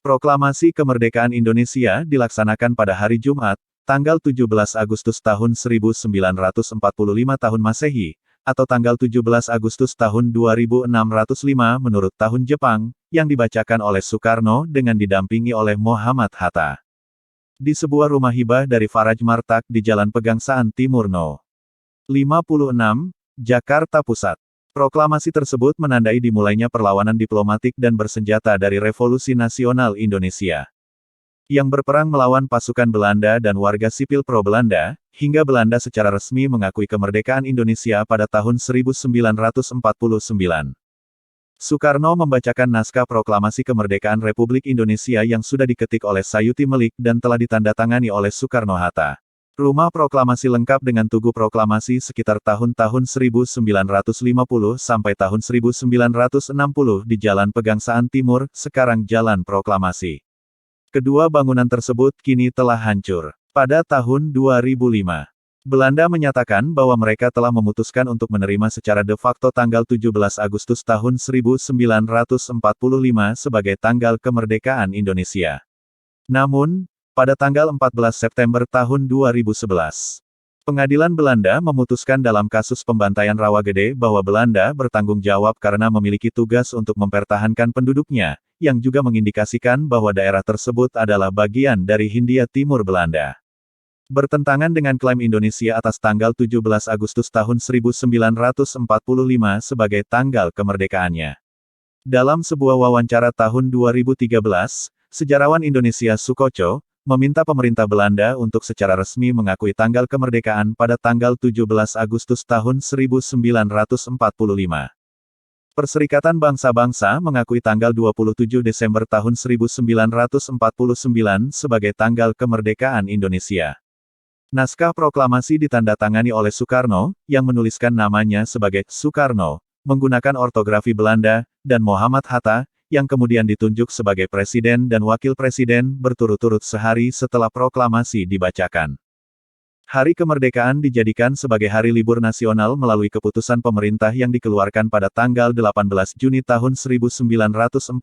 Proklamasi Kemerdekaan Indonesia dilaksanakan pada hari Jumat, tanggal 17 Agustus tahun 1945 tahun Masehi, atau tanggal 17 Agustus tahun 2605 menurut tahun Jepang, yang dibacakan oleh Soekarno dengan didampingi oleh Muhammad Hatta. Di sebuah rumah hibah dari Faraj Martak di Jalan Pegangsaan Timur No. 56, Jakarta Pusat. Proklamasi tersebut menandai dimulainya perlawanan diplomatik dan bersenjata dari Revolusi Nasional Indonesia, yang berperang melawan pasukan Belanda dan warga sipil pro-Belanda, hingga Belanda secara resmi mengakui kemerdekaan Indonesia pada tahun 1949. Soekarno membacakan naskah proklamasi kemerdekaan Republik Indonesia yang sudah diketik oleh Sayuti Melik dan telah ditandatangani oleh Soekarno-Hatta. Rumah proklamasi lengkap dengan tugu proklamasi sekitar tahun-tahun 1950 sampai tahun 1960 di Jalan Pegangsaan Timur, sekarang Jalan Proklamasi. Kedua bangunan tersebut kini telah hancur. Pada tahun 2005, Belanda menyatakan bahwa mereka telah memutuskan untuk menerima secara de facto tanggal 17 Agustus tahun 1945 sebagai tanggal kemerdekaan Indonesia. Namun, pada tanggal 14 September tahun 2011, pengadilan Belanda memutuskan dalam kasus pembantaian Rawagede bahwa Belanda bertanggung jawab karena memiliki tugas untuk mempertahankan penduduknya, yang juga mengindikasikan bahwa daerah tersebut adalah bagian dari Hindia Timur Belanda. Bertentangan dengan klaim Indonesia atas tanggal 17 Agustus tahun 1945 sebagai tanggal kemerdekaannya. Dalam sebuah wawancara tahun 2013, sejarawan Indonesia Sukoco meminta pemerintah Belanda untuk secara resmi mengakui tanggal kemerdekaan pada tanggal 17 Agustus tahun 1945. Perserikatan Bangsa-Bangsa mengakui tanggal 27 Desember tahun 1949 sebagai tanggal kemerdekaan Indonesia. Naskah proklamasi ditandatangani oleh Soekarno, yang menuliskan namanya sebagai Soekarno, menggunakan ortografi Belanda, dan Muhammad Hatta, yang kemudian ditunjuk sebagai presiden dan wakil presiden berturut-turut sehari setelah proklamasi dibacakan. Hari kemerdekaan dijadikan sebagai hari libur nasional melalui keputusan pemerintah yang dikeluarkan pada tanggal 18 Juni tahun 1946.